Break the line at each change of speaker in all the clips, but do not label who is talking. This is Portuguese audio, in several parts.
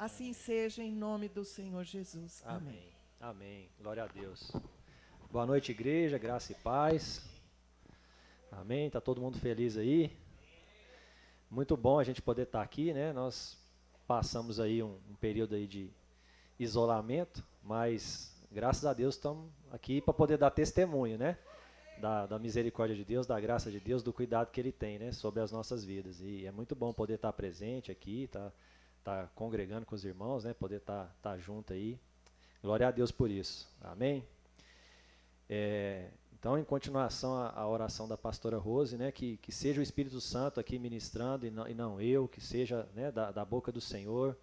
Assim seja em nome do Senhor Jesus. Amém.
Amém. Glória a Deus. Boa noite, igreja, graça e paz. Amém. Tá todo mundo feliz aí? Muito bom a gente poder estar aqui, né? Nós passamos aí um período aí de isolamento, mas graças a Deus estamos aqui para poder dar testemunho, né? Da misericórdia de Deus, da graça de Deus, do cuidado que Ele tem, né? Sobre as nossas vidas. E é muito bom poder estar presente aqui, tá congregando com os irmãos, né? Poder estar junto aí. Glória a Deus por isso. Amém? Então, em continuação à oração da pastora Rose, né, que seja o Espírito Santo aqui ministrando e não eu, que seja, né, da boca do Senhor,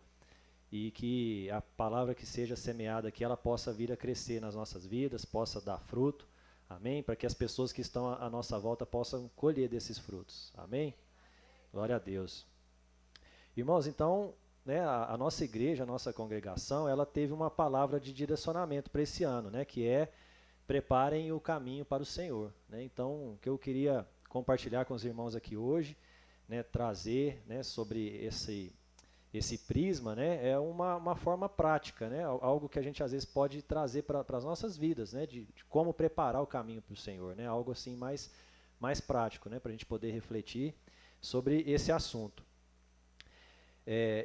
e que a palavra que seja semeada aqui, ela possa vir a crescer nas nossas vidas, possa dar fruto, amém? Para que as pessoas que estão à nossa volta possam colher desses frutos, amém? Glória a Deus. Irmãos, então, né, a nossa igreja, a nossa congregação, ela teve uma palavra de direcionamento para esse ano, né, que é: preparem o caminho para o Senhor, né? Então, o que eu queria compartilhar com os irmãos aqui hoje, né, trazer, né, sobre esse prisma, né, é uma forma prática, né, algo que a gente às vezes pode trazer para as nossas vidas, né, de como preparar o caminho para o Senhor, né, algo assim mais prático, né, para a gente poder refletir sobre esse assunto.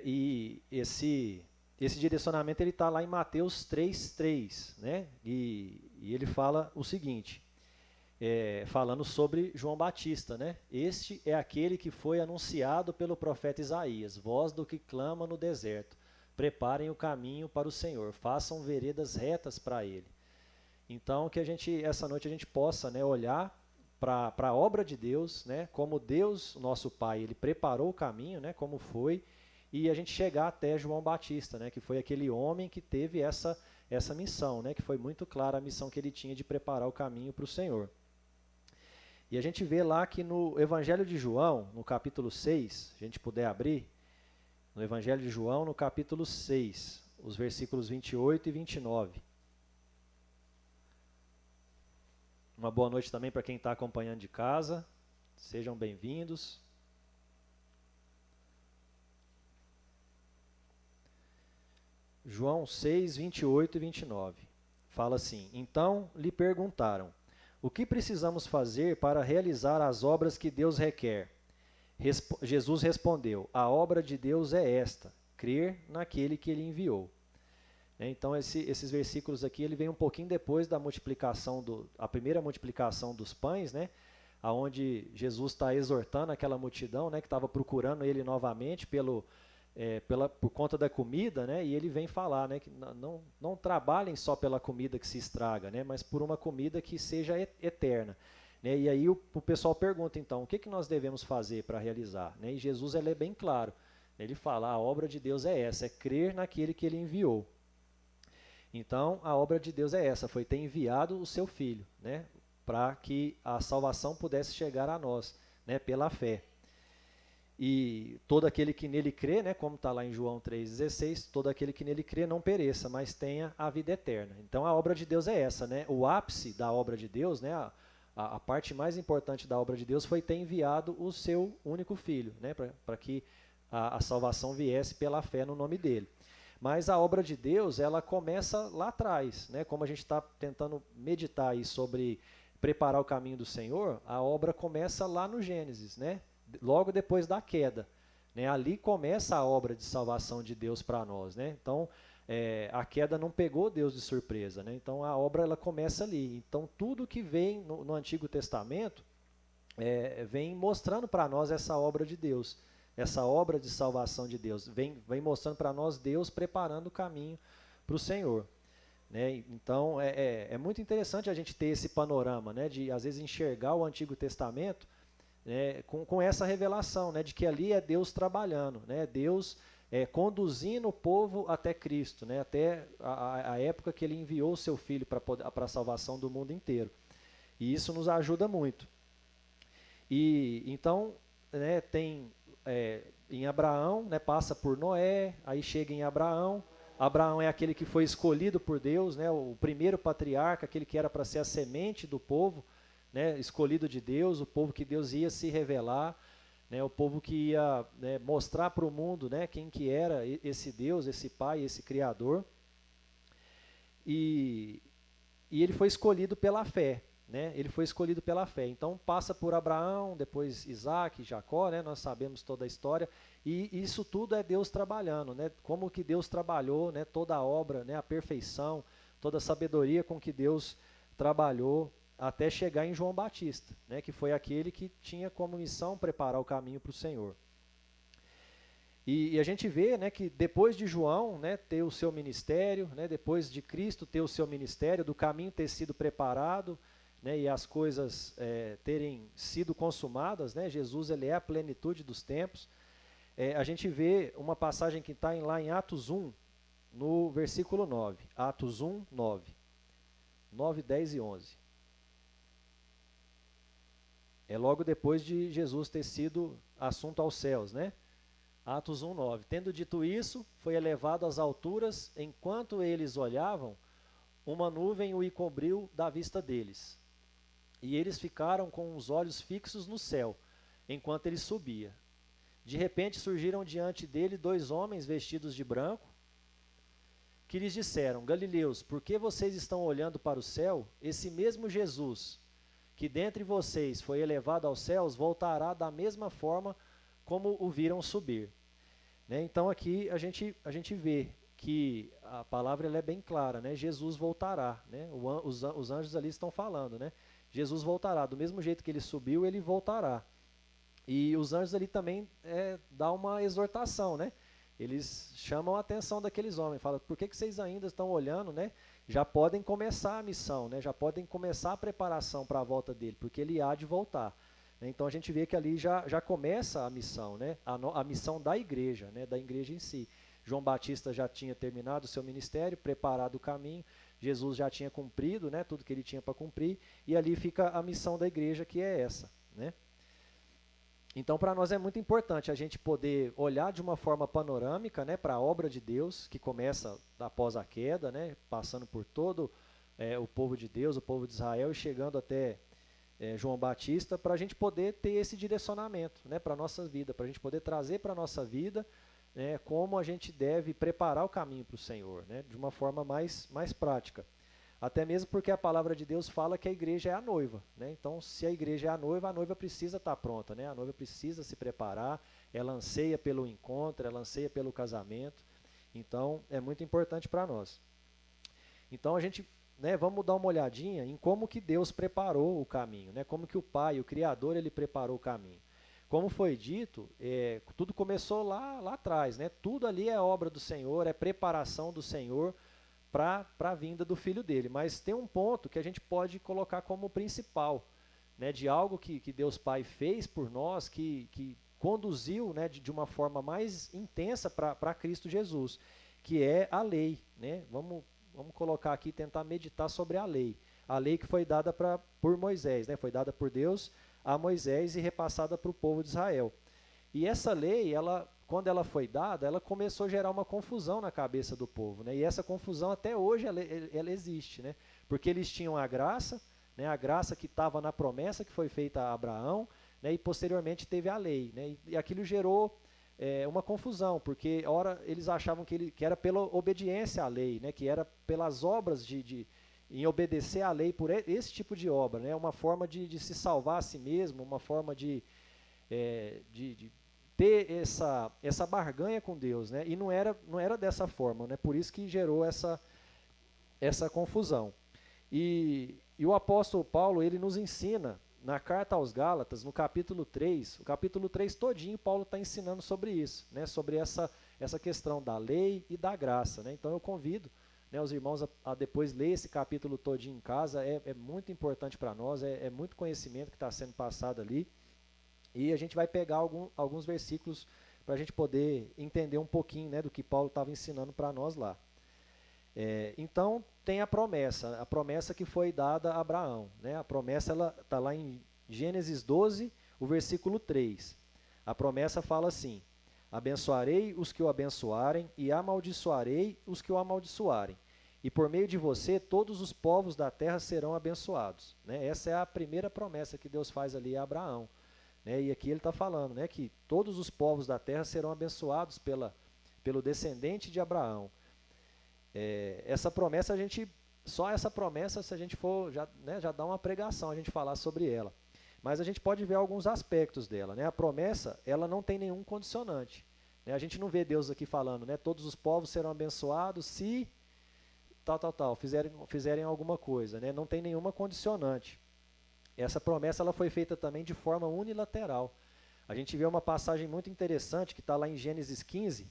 E esse direcionamento ele está lá em Mateus 3:3, né? E ele fala o seguinte, falando sobre João Batista, né? Este é aquele que foi anunciado pelo profeta Isaías, voz do que clama no deserto, preparem o caminho para o Senhor, façam veredas retas para ele. Então, que essa noite a gente possa, né, olhar para a obra de Deus, né? Como Deus, nosso Pai, ele preparou o caminho, né? Como foi, e a gente chegar até João Batista, né, que foi aquele homem que teve essa missão, né, que foi muito clara a missão que ele tinha de preparar o caminho para o Senhor. E a gente vê lá que no Evangelho de João, no capítulo 6, se a gente puder abrir, no Evangelho de João, no capítulo 6, os versículos 28 e 29. Uma boa noite também para quem está acompanhando de casa, sejam bem-vindos. João 6, 28 e 29, fala assim: Então lhe perguntaram, o que precisamos fazer para realizar as obras que Deus requer? Jesus respondeu, a obra de Deus é esta, crer naquele que ele enviou. Então esses versículos aqui, ele vem um pouquinho depois da multiplicação, a primeira multiplicação dos pães, né? Onde Jesus está exortando aquela multidão, né, que estava procurando ele novamente por conta da comida, né? E ele vem falar, né, que não trabalhem só pela comida que se estraga, né, mas por uma comida que seja eterna, né? E aí o pessoal pergunta, então, o que nós devemos fazer para realizar, né? E Jesus ele é bem claro, ele fala, a obra de Deus é essa, é crer naquele que ele enviou. Então, a obra de Deus é essa, foi ter enviado o seu Filho, né, para que a salvação pudesse chegar a nós, né, pela fé. E todo aquele que nele crê, né, como está lá em João 3,16, todo aquele que nele crê não pereça, mas tenha a vida eterna. Então a obra de Deus é essa, né? O ápice da obra de Deus, né, a parte mais importante da obra de Deus foi ter enviado o seu único Filho, né, para que a salvação viesse pela fé no nome dele. Mas a obra de Deus, ela começa lá atrás, né? Como a gente está tentando meditar aí sobre preparar o caminho do Senhor, a obra começa lá no Gênesis, né? Logo depois da queda, né? Ali começa a obra de salvação de Deus para nós, né? Então, a queda não pegou Deus de surpresa, né? Então, a obra ela começa ali. Então, tudo que vem no Antigo Testamento vem mostrando para nós essa obra de Deus, essa obra de salvação de Deus. Vem mostrando para nós Deus preparando o caminho para o Senhor, né? Então, é muito interessante a gente ter esse panorama, né? De, às vezes, enxergar o Antigo Testamento, né, com essa revelação, né, de que ali é Deus trabalhando, né, Deus conduzindo o povo até Cristo, né, até a época que ele enviou o seu Filho para a salvação do mundo inteiro. E isso nos ajuda muito. E então, né, tem em Abraão, né, passa por Noé, aí chega em Abraão. Abraão é aquele que foi escolhido por Deus, né, o primeiro patriarca, aquele que era para ser a semente do povo, né, escolhido de Deus, o povo que Deus ia se revelar, né, o povo que ia, né, mostrar para o mundo, né, quem que era esse Deus, esse Pai, esse Criador. E ele foi escolhido pela fé, né? Ele foi escolhido pela fé. Então passa por Abraão, depois Isaac, Jacó, né? Nós sabemos toda a história. E isso tudo é Deus trabalhando, né? Como que Deus trabalhou, né? Toda a obra, né? A perfeição, toda a sabedoria com que Deus trabalhou até chegar em João Batista, né? Que foi aquele que tinha como missão preparar o caminho para o Senhor. E a gente vê, né, que depois de João, né, ter o seu ministério, né, depois de Cristo ter o seu ministério, do caminho ter sido preparado, né, e as coisas terem sido consumadas, né, Jesus ele é a plenitude dos tempos. A gente vê uma passagem que está lá em Atos 1, no versículo 9. Atos 1, 9. 9, 10 e 11. É logo depois de Jesus ter sido assunto aos céus, né? Atos 1:9. Tendo dito isso, foi elevado às alturas, enquanto eles olhavam, uma nuvem o encobriu da vista deles. E eles ficaram com os olhos fixos no céu, enquanto ele subia. De repente surgiram diante dele 2 homens vestidos de branco, que lhes disseram: Galileus, por que vocês estão olhando para o céu? Esse mesmo Jesus, que dentre vocês foi elevado aos céus, voltará da mesma forma como o viram subir. Né? Então aqui a gente vê que a palavra ela é bem clara, né? Jesus voltará, né? Os anjos ali estão falando, né? Jesus voltará, do mesmo jeito que ele subiu, ele voltará. E os anjos ali também dão uma exortação, né? Eles chamam a atenção daqueles homens, falam: por que vocês ainda estão olhando, né? Já podem começar a missão, né? Já podem começar a preparação para a volta dele, porque ele há de voltar. Então a gente vê que ali já começa a missão, né? A missão da igreja, né? Da igreja em si. João Batista já tinha terminado o seu ministério, preparado o caminho, Jesus já tinha cumprido, né? Tudo que ele tinha para cumprir, e ali fica a missão da igreja, que é essa, né? Então para nós é muito importante a gente poder olhar de uma forma panorâmica, né, para a obra de Deus, que começa após a queda, né, passando por todo o povo de Deus, o povo de Israel, e chegando até João Batista, para a gente poder ter esse direcionamento, né, para a nossa vida, para a gente poder trazer para a nossa vida, né, como a gente deve preparar o caminho para o Senhor, né, de uma forma mais prática. Até mesmo porque a palavra de Deus fala que a igreja é a noiva, né? Então, se a igreja é a noiva precisa estar pronta, né? A noiva precisa se preparar, ela anseia pelo encontro, ela anseia pelo casamento. Então, é muito importante para nós. Então, a gente, né, vamos dar uma olhadinha em como que Deus preparou o caminho, né? Como que o Pai, o Criador, ele preparou o caminho. Como foi dito, tudo começou lá atrás, né? Tudo ali é obra do Senhor, é preparação do Senhor para a vinda do Filho dele. Mas tem um ponto que a gente pode colocar como principal, né, de algo que Deus Pai fez por nós, que conduziu, né, de uma forma mais intensa para Cristo Jesus, que é a lei. Né? Vamos colocar aqui, tentar meditar sobre a lei. A lei que foi dada por Moisés, né? Foi dada por Deus a Moisés e repassada para o povo de Israel. E essa lei, quando ela foi dada, ela começou a gerar uma confusão na cabeça do povo, né? E essa confusão até hoje ela existe, né? Porque eles tinham a graça, né? A graça que estava na promessa que foi feita a Abraão, né? E posteriormente teve a lei, né? E aquilo gerou uma confusão, porque ora eles achavam que era pela obediência à lei, né? Que era pelas obras em obedecer à lei por esse tipo de obra, né? Uma forma de se salvar a si mesmo, uma forma de ter essa barganha com Deus, né? E não era dessa forma, né? Por isso que gerou essa confusão. E o apóstolo Paulo, ele nos ensina, na carta aos Gálatas, no capítulo 3, o capítulo 3 todinho, Paulo está ensinando sobre isso, né? Sobre essa questão da lei e da graça, né? Então eu convido, né, os irmãos a depois ler esse capítulo todinho em casa, é muito importante para nós, é muito conhecimento que está sendo passado ali. E a gente vai pegar alguns versículos para a gente poder entender um pouquinho, né, do que Paulo estava ensinando para nós lá. Então, tem a promessa que foi dada a Abraão. Né? A promessa está lá em Gênesis 12, o versículo 3. A promessa fala assim: abençoarei os que o abençoarem e amaldiçoarei os que o amaldiçoarem. E por meio de você, todos os povos da terra serão abençoados. Né? Essa é a primeira promessa que Deus faz ali a Abraão. né? E aqui ele está falando, né, que todos os povos da terra serão abençoados pelo descendente de Abraão. Essa promessa só essa promessa, se a gente for, já dá uma pregação a gente falar sobre ela. Mas a gente pode ver alguns aspectos dela, né? A promessa, ela não tem nenhum condicionante, né? A gente não vê Deus aqui falando, né? Todos os povos serão abençoados se fizerem alguma coisa, né? Não tem nenhuma condicionante. Essa promessa ela foi feita também de forma unilateral. A gente vê uma passagem muito interessante que está lá em Gênesis 15,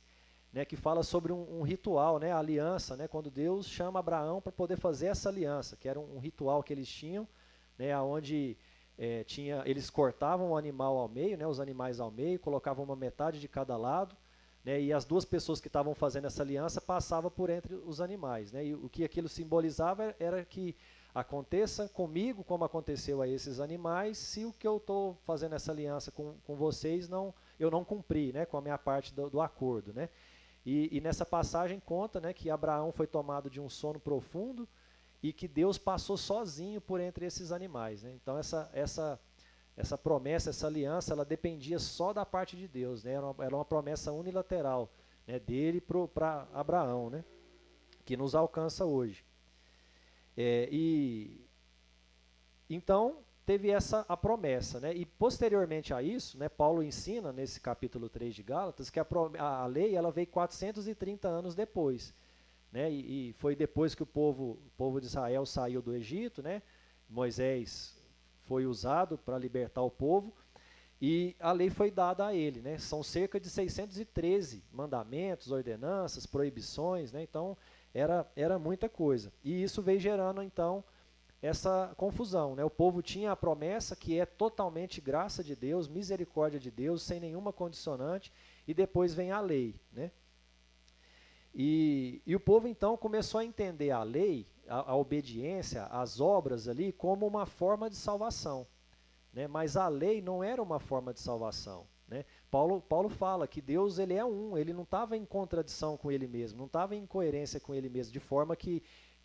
né, que fala sobre um ritual, né, a aliança, né, quando Deus chama Abraão para poder fazer essa aliança, que era um ritual que eles tinham, né, onde eles cortavam o animal ao meio, né, os animais ao meio, colocavam uma metade de cada lado, né, e as duas pessoas que estavam fazendo essa aliança passavam por entre os animais, né, e o que aquilo simbolizava era que aconteça comigo como aconteceu a esses animais, se o que eu estou fazendo essa aliança com vocês, eu não cumpri, né, com a minha parte do acordo, né. E nessa passagem conta, né, que Abraão foi tomado de um sono profundo e que Deus passou sozinho por entre esses animais, né. Então essa promessa, essa aliança, ela dependia só da parte de Deus, né, era uma promessa unilateral, né, dele para Abraão, né, que nos alcança hoje. Então teve a promessa, né? E posteriormente a isso, né, Paulo ensina nesse capítulo 3 de Gálatas que a lei ela veio 430 anos depois, né? E foi depois que o povo de Israel saiu do Egito, né? Moisés foi usado para libertar o povo e a lei foi dada a ele, né? São cerca de 613 mandamentos, ordenanças, proibições, né? Então era muita coisa. E isso veio gerando então essa confusão, né? O povo tinha a promessa que é totalmente graça de Deus, misericórdia de Deus, sem nenhuma condicionante, e depois vem a lei, né? E o povo então começou a entender a lei, a obediência, as obras ali como uma forma de salvação, né? Mas a lei não era uma forma de salvação, né? Paulo fala que Deus ele é um, ele não estava em contradição com ele mesmo, não estava em incoerência com ele mesmo, de forma que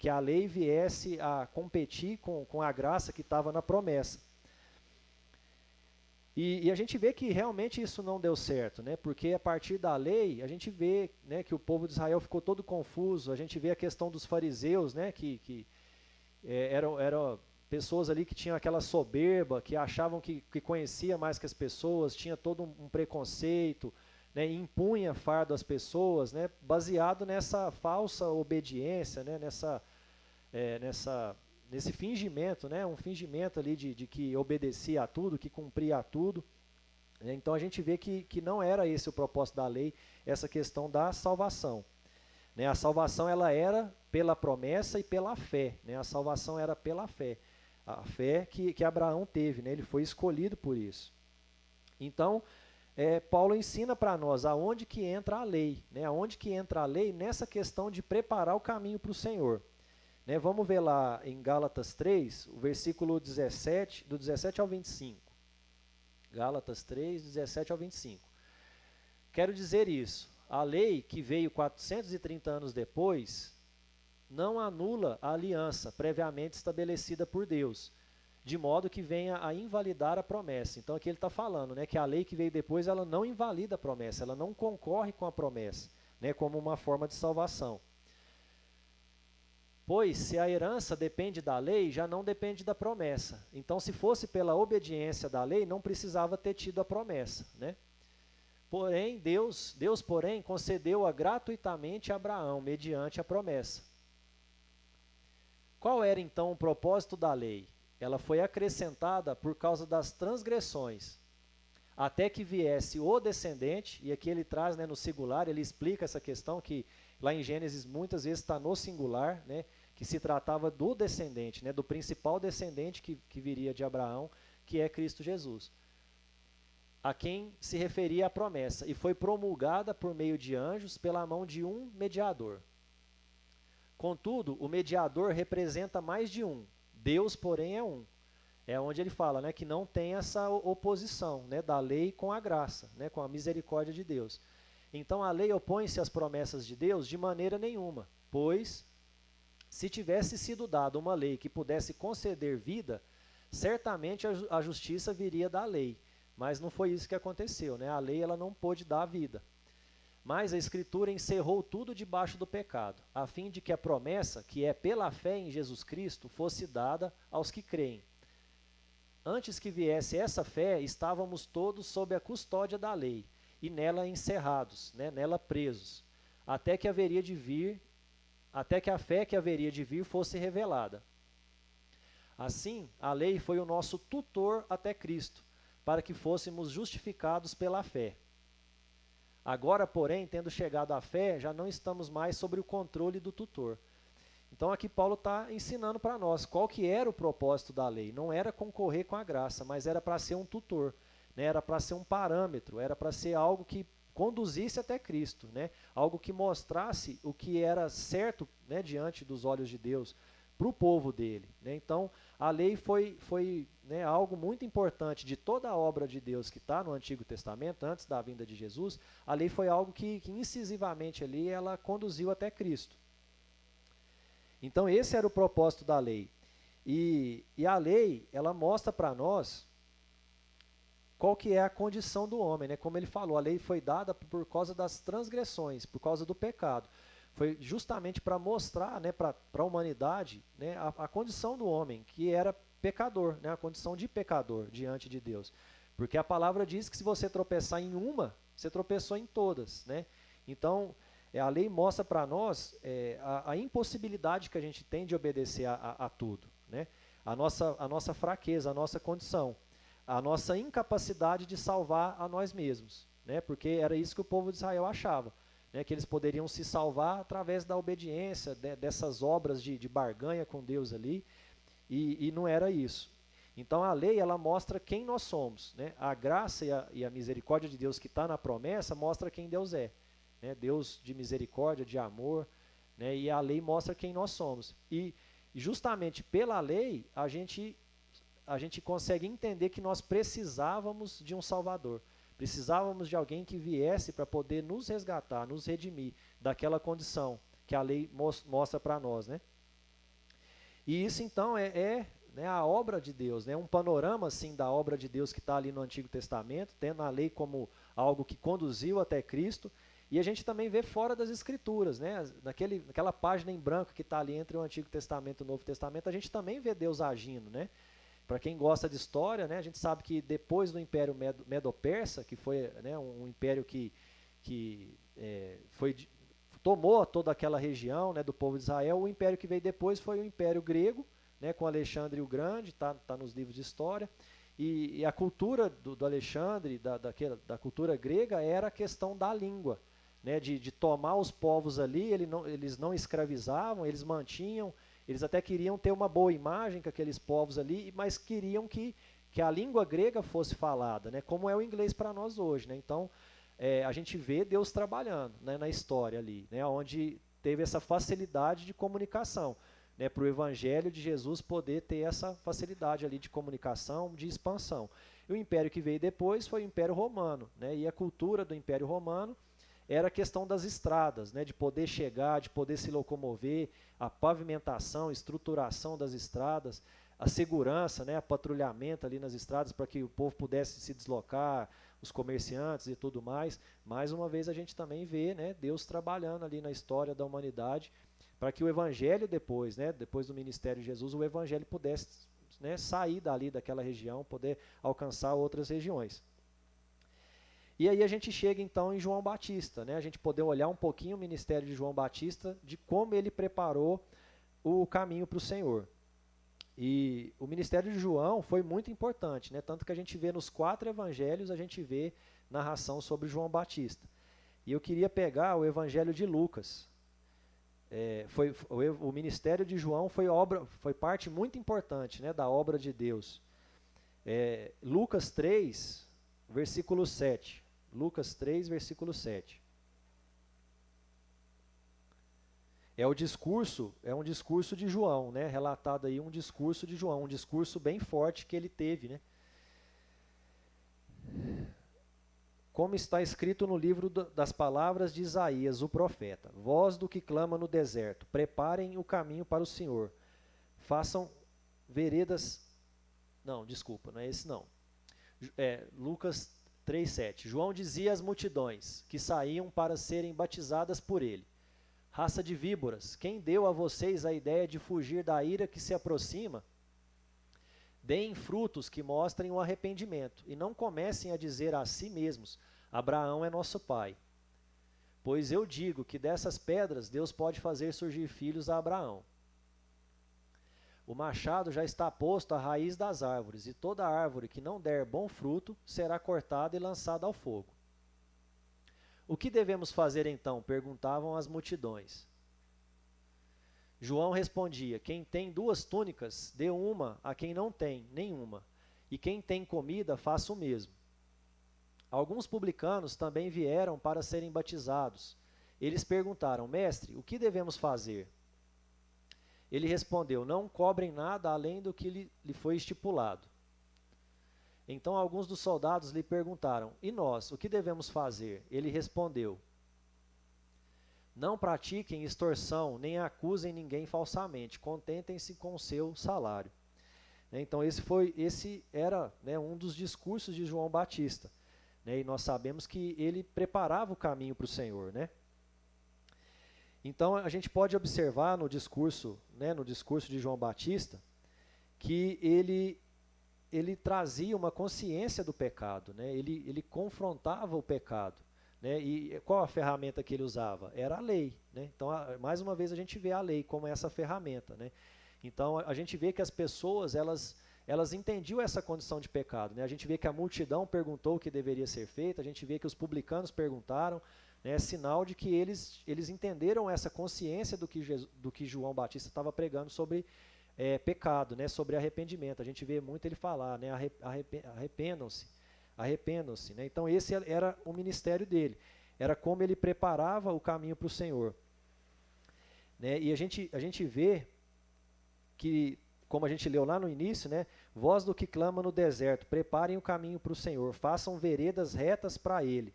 a lei viesse a competir com a graça que estava na promessa. E a gente vê que realmente isso não deu certo, né? Porque a partir da lei, a gente vê, né, que o povo de Israel ficou todo confuso, a gente vê a questão dos fariseus, né, que eram pessoas ali que tinham aquela soberba, que achavam que conhecia mais que as pessoas, tinha todo um preconceito, né, impunha fardo às pessoas, né, baseado nessa falsa obediência, né, nesse fingimento, né, um fingimento ali de que obedecia a tudo, que cumpria a tudo. Então a gente vê que não era esse o propósito da lei, essa questão da salvação, né. A salvação ela era pela promessa e pela fé, né, a salvação era pela fé, a fé que Abraão teve, né, ele foi escolhido por isso. Então Paulo ensina para nós aonde que entra a lei, né, aonde que entra a lei nessa questão de preparar o caminho para o Senhor. Né, vamos ver lá em Gálatas 3, o versículo 17, do 17 ao 25. Gálatas 3, 17 ao 25. Quero dizer isso, a lei que veio 430 anos depois não anula a aliança previamente estabelecida por Deus, de modo que venha a invalidar a promessa. Então aqui ele está falando, né, que a lei que veio depois ela não invalida a promessa, ela não concorre com a promessa, né, como uma forma de salvação. Pois se a herança depende da lei, já não depende da promessa. Então se fosse pela obediência da lei, não precisava ter tido a promessa, né? Porém, Deus porém, concedeu-a gratuitamente a Abraão, mediante a promessa. Qual era então o propósito da lei? Ela foi acrescentada por causa das transgressões, até que viesse o descendente, e aqui ele traz, né, no singular, ele explica essa questão que lá em Gênesis muitas vezes está no singular, né, que se tratava do descendente, né, do principal descendente que viria de Abraão, que é Cristo Jesus, a quem se referia a promessa, e foi promulgada por meio de anjos pela mão de um mediador. Contudo, o mediador representa mais de um, Deus, porém, é um. É onde ele fala, né, que não tem essa oposição, né, da lei com a graça, né, com a misericórdia de Deus. Então a lei opõe-se às promessas de Deus de maneira nenhuma, pois se tivesse sido dada uma lei que pudesse conceder vida, certamente a justiça viria da lei, Mas não foi isso que aconteceu, né? A lei ela não pôde dar vida. Mas a Escritura encerrou tudo debaixo do pecado, a fim de que a promessa, que é pela fé em Jesus Cristo, fosse dada aos que creem. Antes que viesse essa fé, estávamos todos sob a custódia da lei, e nela encerrados, né, nela presos, até que a fé que haveria de vir fosse revelada. Assim, a lei foi o nosso tutor até Cristo, para que fôssemos justificados pela fé. Agora, porém, tendo chegado à fé, já não estamos mais sob o controle do tutor. Então aqui Paulo está ensinando para nós qual que era o propósito da lei. Não era concorrer com a graça, mas era para ser um tutor, né? Era para ser um parâmetro, era para ser algo que conduzisse até Cristo, né? Algo que mostrasse o que era certo, né, diante dos olhos de Deus, para o povo dele, né? Então a lei foi né, algo muito importante de toda a obra de Deus que está no Antigo Testamento, antes da vinda de Jesus. A lei foi algo que incisivamente ali ela conduziu até Cristo. Então esse era o propósito da lei. E a lei, ela mostra para nós qual que é a condição do homem, né? Como ele falou, a lei foi dada por causa das transgressões, por causa do pecado. Foi justamente para mostrar, né, para a humanidade, né, a condição do homem, que era pecador, né, a condição de pecador diante de Deus. Porque a palavra diz que se você tropeçar em uma, você tropeçou em todas, né? Então, a lei mostra para nós a impossibilidade que a gente tem de obedecer a tudo, né? A nossa fraqueza, a nossa condição, a nossa incapacidade de salvar a nós mesmos, né? Porque era isso que o povo de Israel achava, né? Que eles poderiam se salvar através da obediência, dessas obras de barganha com Deus ali, e não era isso. Então a lei ela mostra quem nós somos, né? A graça e a misericórdia de Deus que está na promessa mostra quem Deus é. Né, Deus de misericórdia, de amor, né, e a lei mostra quem nós somos. E justamente pela lei, a gente consegue entender que nós precisávamos de um Salvador. Precisávamos de alguém que viesse para poder nos resgatar, nos redimir daquela condição que a lei mostra para nós. Né? E isso então né, a obra de Deus, né, um panorama assim, da obra de Deus que está ali no Antigo Testamento, tendo a lei como algo que conduziu até Cristo. E a gente também vê fora das Escrituras, né? Naquela página em branco que está ali entre o Antigo Testamento e o Novo Testamento, a gente também vê Deus agindo, né? Para quem gosta de história, né, a gente sabe que depois do Império Medo-Persa, que foi, né, um império que tomou toda aquela região, né, do povo de Israel, o império que veio depois foi o Império Grego, né, com Alexandre o Grande, tá nos livros de história. E a cultura do Alexandre, da cultura grega, era a questão da língua. Né, de tomar os povos ali, eles não escravizavam, eles mantinham, eles até queriam ter uma boa imagem com aqueles povos ali, mas queriam que a língua grega fosse falada, né, como é o inglês para nós hoje. Né? Então, a gente vê Deus trabalhando, né, na história ali, né, onde teve essa facilidade de comunicação, né, para o Evangelho de Jesus poder ter essa facilidade ali de comunicação, de expansão. E o império que veio depois foi o Império Romano, né, e a cultura do Império Romano era a questão das estradas, né, de poder chegar, de poder se locomover, a pavimentação, estruturação das estradas, a segurança, né, a patrulhamento ali nas estradas para que o povo pudesse se deslocar, os comerciantes e tudo mais. Mais uma vez a gente também vê, né, Deus trabalhando ali na história da humanidade para que o Evangelho depois, né, depois do ministério de Jesus, o Evangelho pudesse, né, sair dali daquela região, poder alcançar outras regiões. E aí a gente chega então em João Batista, né? A gente poder olhar um pouquinho o ministério de João Batista, de como ele preparou o caminho para o Senhor. E o ministério de João foi muito importante, né? Tanto que a gente vê nos 4 evangelhos, a gente vê narração sobre João Batista. E eu queria pegar o evangelho de Lucas. O ministério de João foi parte muito importante, né, da obra de Deus. Lucas 3, versículo 7. Lucas 3, versículo 7. É um discurso de João, né? Relatado aí um discurso de João, um discurso bem forte que ele teve, né? Como está escrito no livro das palavras de Isaías, o profeta: voz do que clama no deserto, preparem o caminho para o Senhor, façam veredas... Não, desculpa, não é esse não. Lucas 3,7. João dizia às multidões que saíam para serem batizadas por ele: raça de víboras, quem deu a vocês a ideia de fugir da ira que se aproxima? Deem frutos que mostrem o arrependimento, e não comecem a dizer a si mesmos: Abraão é nosso pai. Pois eu digo que dessas pedras Deus pode fazer surgir filhos a Abraão. O machado já está posto à raiz das árvores, e toda árvore que não der bom fruto será cortada e lançada ao fogo. O que devemos fazer então? Perguntavam as multidões. João respondia: quem tem 2 túnicas, dê uma a quem não tem nenhuma, e quem tem comida, faça o mesmo. Alguns publicanos também vieram para serem batizados. Eles perguntaram: mestre, o que devemos fazer? Ele respondeu: não cobrem nada além do que lhe foi estipulado. Então alguns dos soldados lhe perguntaram: e nós, o que devemos fazer? Ele respondeu: não pratiquem extorsão, nem acusem ninguém falsamente, contentem-se com o seu salário. Então esse era, né, um dos discursos de João Batista, né, e nós sabemos que ele preparava o caminho para o Senhor, né? Então a gente pode observar no discurso de João Batista, que ele trazia uma consciência do pecado, né? Ele confrontava o pecado. Né? E qual a ferramenta que ele usava? Era a lei. Né? Então, mais uma vez, a gente vê a lei como essa ferramenta. Né? Então, a gente vê que as pessoas, elas entendiam essa condição de pecado. Né? A gente vê que a multidão perguntou o que deveria ser feito, a gente vê que os publicanos perguntaram, né? É sinal de que eles entenderam essa consciência do que João Batista estava pregando sobre pecado, né? Sobre arrependimento. A gente vê muito ele falar, né? Arrependam-se. Né? Então esse era o ministério dele, era como ele preparava o caminho para o Senhor. Né? E a gente vê que, como a gente leu lá no início, né? Voz do que clama no deserto, preparem o caminho para o Senhor, façam veredas retas para ele.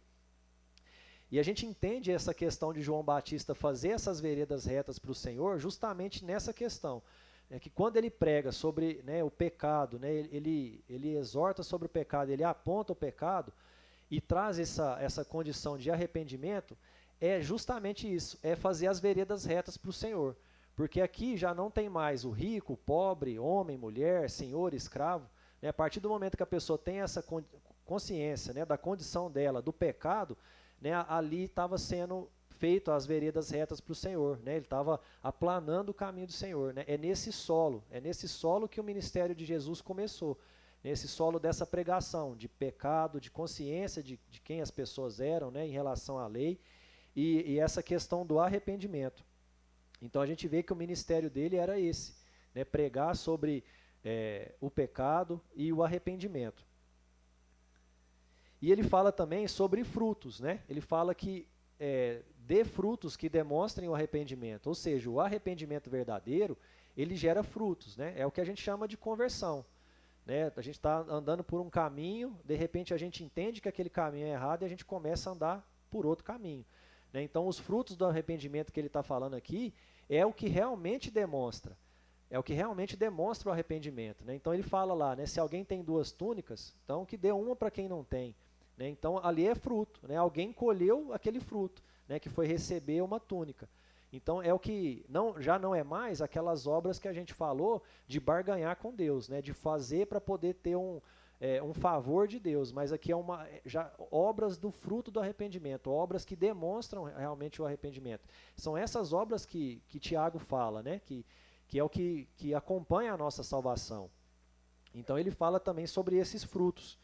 E a gente entende essa questão de João Batista fazer essas veredas retas para o Senhor justamente nessa questão. É que quando ele prega sobre, né, o pecado, né, ele exorta sobre o pecado, ele aponta o pecado e traz essa condição de arrependimento, é justamente isso, é fazer as veredas retas para o Senhor. Porque aqui já não tem mais o rico, o pobre, homem, mulher, senhor, escravo. Né, a partir do momento que a pessoa tem essa consciência, né, da condição dela, do pecado, né, ali estava sendo feito as veredas retas para o Senhor, né? Ele estava aplanando o caminho do Senhor, né? É nesse solo que o ministério de Jesus começou, nesse solo dessa pregação de pecado, de consciência de quem as pessoas eram, né, em relação à lei, e essa questão do arrependimento. Então a gente vê que o ministério dele era esse, né? Pregar sobre o pecado e o arrependimento. E ele fala também sobre frutos, né? Ele fala que dê frutos que demonstrem o arrependimento, ou seja, o arrependimento verdadeiro, ele gera frutos, né? É o que a gente chama de conversão, né? A gente está andando por um caminho, de repente a gente entende que aquele caminho é errado e a gente começa a andar por outro caminho, né? Então os frutos do arrependimento que ele está falando aqui é o que realmente demonstra, o arrependimento, né? Então ele fala lá, né, se alguém tem 2 túnicas, então que dê uma para quem não tem. Né? Então ali é fruto, né? Alguém colheu aquele fruto, né, que foi receber uma túnica. Então é o que já não é mais aquelas obras que a gente falou de barganhar com Deus, né, de fazer para poder ter um favor de Deus, mas aqui já obras do fruto do arrependimento, obras que demonstram realmente o arrependimento. São essas obras que Tiago fala, né, que é o que acompanha a nossa salvação. Então ele fala também sobre esses frutos.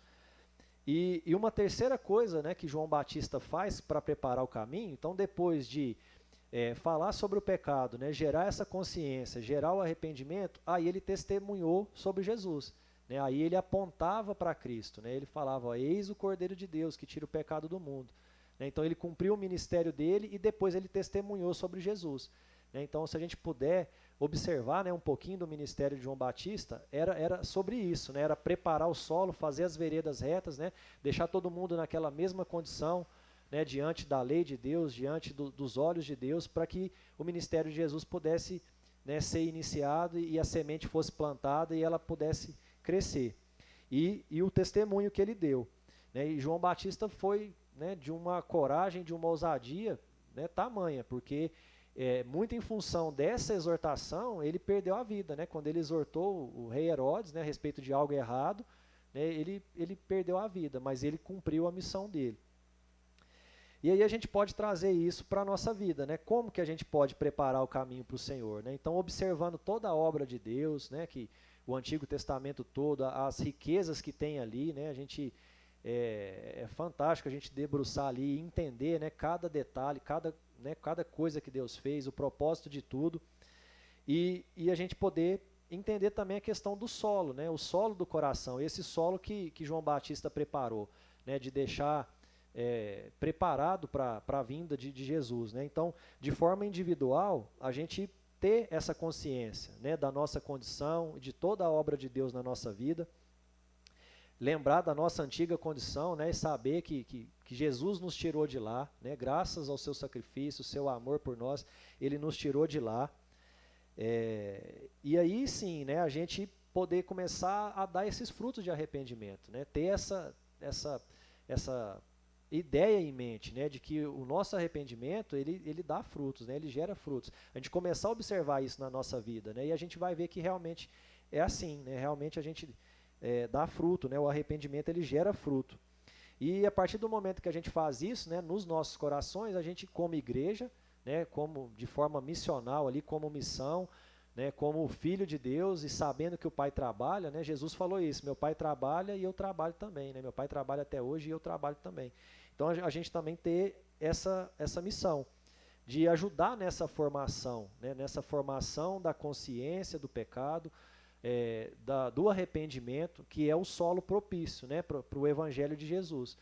E uma terceira coisa, né, que João Batista faz para preparar o caminho, então depois de falar sobre o pecado, né, gerar essa consciência, gerar o arrependimento, aí ele testemunhou sobre Jesus. Né, aí ele apontava para Cristo, né, ele falava, ó, eis o Cordeiro de Deus que tira o pecado do mundo. Né, então ele cumpriu o ministério dele e depois ele testemunhou sobre Jesus. Né, então se a gente puder observar, né, um pouquinho do ministério de João Batista, era sobre isso, né, era preparar o solo, fazer as veredas retas, né, deixar todo mundo naquela mesma condição, né, diante da lei de Deus, diante dos olhos de Deus, para que o ministério de Jesus pudesse, né, ser iniciado e a semente fosse plantada e ela pudesse crescer. e o testemunho que ele deu. Né? E João Batista foi, né, de uma coragem, de uma ousadia, né, tamanha, porque muito em função dessa exortação, ele perdeu a vida. Né? Quando ele exortou o rei Herodes, né, a respeito de algo errado, né, ele perdeu a vida, mas ele cumpriu a missão dele. E aí a gente pode trazer isso para a nossa vida, né? Como que a gente pode preparar o caminho para o Senhor, né? Então, observando toda a obra de Deus, né? Que o Antigo Testamento todo, as riquezas que tem ali, né? A gente é fantástico a gente debruçar ali e entender, né? Cada detalhe, cada coisa que Deus fez, o propósito de tudo, e a gente poder entender também a questão do solo, né? O solo do coração, esse solo que João Batista preparou, né? De deixar preparado para a vinda de Jesus. Né? Então, de forma individual, a gente ter essa consciência, né, da nossa condição, de toda a obra de Deus na nossa vida, lembrar da nossa antiga condição, né, e saber que Jesus nos tirou de lá, né, graças ao seu sacrifício, seu amor por nós, ele nos tirou de lá. E aí sim, né, a gente poder começar a dar esses frutos de arrependimento, né, ter essa ideia em mente, né, de que o nosso arrependimento ele dá frutos, né, ele gera frutos. A gente começar a observar isso na nossa vida, né, e a gente vai ver que realmente é assim, né, realmente a gente dá fruto, né, o arrependimento ele gera fruto. E a partir do momento que a gente faz isso, né, nos nossos corações, a gente como igreja, né, como de forma missional ali, como missão, né, como filho de Deus e sabendo que o Pai trabalha, né, Jesus falou isso, meu Pai trabalha e eu trabalho também, né, meu Pai trabalha até hoje e eu trabalho também. Então a gente também ter essa missão de ajudar nessa formação, né, nessa formação da consciência do pecado, do arrependimento, que é o solo propício, né, para o Evangelho de Jesus.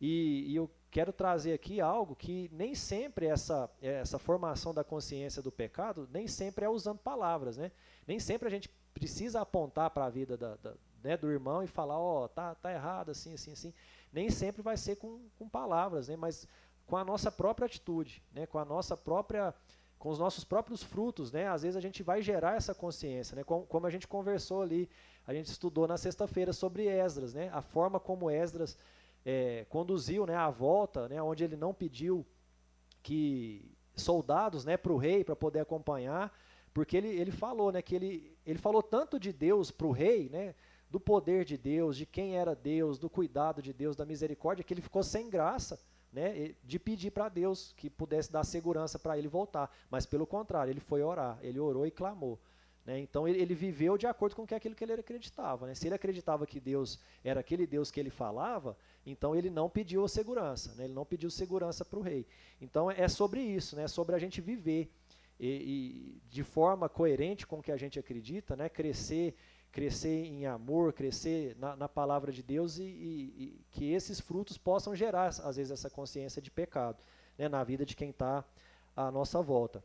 E eu quero trazer aqui algo que nem sempre essa formação da consciência do pecado, nem sempre é usando palavras, né? Nem sempre a gente precisa apontar para a vida né, do irmão e falar, tá errado, assim, assim, assim. Nem sempre vai ser com palavras, né, mas com a nossa própria atitude, né, com os nossos próprios frutos, né, às vezes a gente vai gerar essa consciência, né, como a gente conversou ali, a gente estudou na sexta-feira sobre Esdras, né, a forma como Esdras conduziu, né, a volta, né, onde ele não pediu que soldados, né, para o rei para poder acompanhar, porque ele falou, né, que ele falou tanto de Deus para o rei, né, do poder de Deus, de quem era Deus, do cuidado de Deus, da misericórdia, que ele ficou sem graça, né, de pedir para Deus que pudesse dar segurança para ele voltar. Mas pelo contrário, ele foi orar, ele orou e clamou. Né, então ele viveu de acordo com aquilo que ele acreditava. Né? Se ele acreditava que Deus era aquele Deus que ele falava, então ele não pediu segurança, né, ele não pediu segurança para o rei. Então é sobre isso, né, sobre a gente viver e de forma coerente com o que a gente acredita, né, crescer em amor, crescer na palavra de Deus e que esses frutos possam gerar, às vezes, essa consciência de pecado, né, na vida de quem está à nossa volta.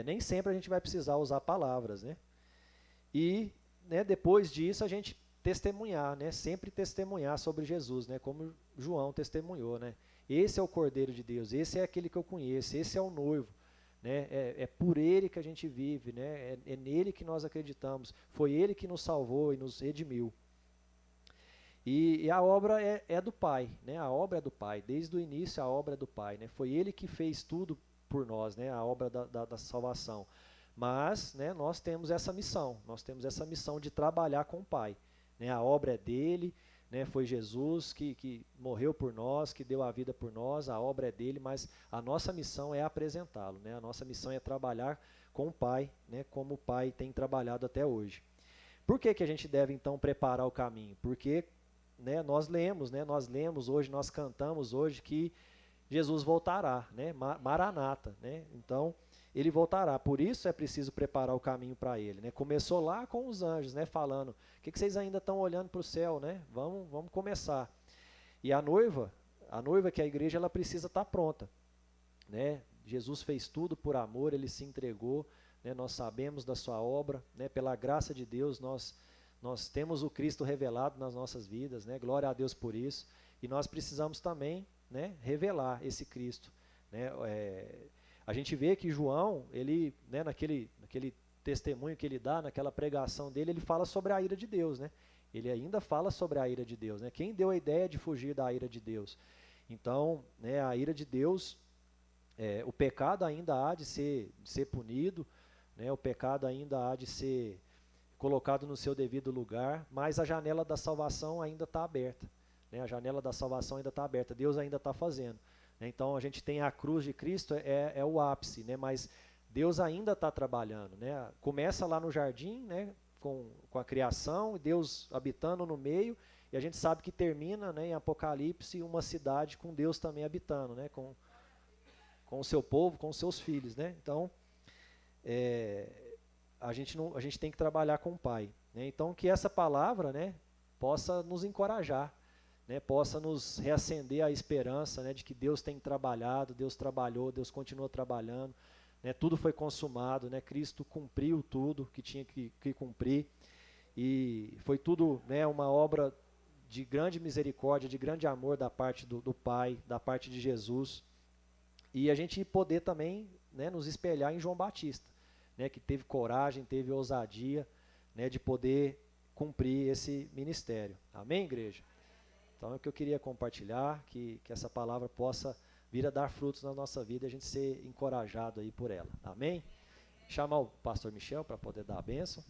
Nem sempre a gente vai precisar usar palavras, né? E, né, depois disso a gente testemunhar, né? Sempre testemunhar sobre Jesus, né? Como João testemunhou, né? Esse é o Cordeiro de Deus, esse é aquele que eu conheço, esse é o noivo. Né? É por ele que a gente vive, né? É nele que nós acreditamos, foi ele que nos salvou e nos redimiu. E a obra é do Pai, né? A obra é do Pai, desde o início a obra é do Pai, né? Foi ele que fez tudo por nós, né? A obra da salvação. Mas, né, nós temos essa missão de trabalhar com o Pai, né? A obra é dele, né, foi Jesus que morreu por nós, que deu a vida por nós, a obra é dele, mas a nossa missão é apresentá-lo, né, a nossa missão é trabalhar com o Pai, né, como o Pai tem trabalhado até hoje. Por que a gente deve então preparar o caminho? Porque, né, nós lemos hoje, nós cantamos hoje que Jesus voltará, né, Maranata, né, então ele voltará, por isso é preciso preparar o caminho para ele, né? Começou lá com os anjos, né, falando, o que vocês ainda estão olhando para o céu, né? Vamos começar. E a noiva que é a igreja, ela precisa estar pronta, né? Jesus fez tudo por amor, ele se entregou, né? Nós sabemos da sua obra, né? Pela graça de Deus, nós temos o Cristo revelado nas nossas vidas, né? Glória a Deus por isso, e nós precisamos também, né, revelar esse Cristo, né? A gente vê que João, ele, né, naquele testemunho que ele dá, naquela pregação dele, ele fala sobre a ira de Deus, né? Ele ainda fala sobre a ira de Deus, né? Quem deu a ideia de fugir da ira de Deus? Então, né, a ira de Deus, o pecado ainda há de ser punido, né? O pecado ainda há de ser colocado no seu devido lugar, mas a janela da salvação ainda está aberta, né? A janela da salvação ainda está aberta, Deus ainda está fazendo, né? Então a gente tem a cruz de Cristo, é o ápice, né? Mas Deus ainda está trabalhando, né? Começa lá no jardim, né? Com a criação, Deus habitando no meio, e a gente sabe que termina, né, em Apocalipse uma cidade com Deus também habitando, né? Com o seu povo, com os seus filhos, né? Então, a gente tem que trabalhar com o Pai, né? Então, que essa palavra, né, possa nos encorajar, né, possa nos reacender a esperança, né, de que Deus tem trabalhado, Deus trabalhou, Deus continua trabalhando, né, tudo foi consumado, né, Cristo cumpriu tudo que tinha que cumprir, e foi tudo, né, uma obra de grande misericórdia, de grande amor da parte do Pai, da parte de Jesus, e a gente poder também, né, nos espelhar em João Batista, né, que teve coragem, teve ousadia, né, de poder cumprir esse ministério. Amém, igreja? Então é o que eu queria compartilhar, que essa palavra possa vir a dar frutos na nossa vida e a gente ser encorajado aí por ela. Amém? Chamar o pastor Michel para poder dar a bênção.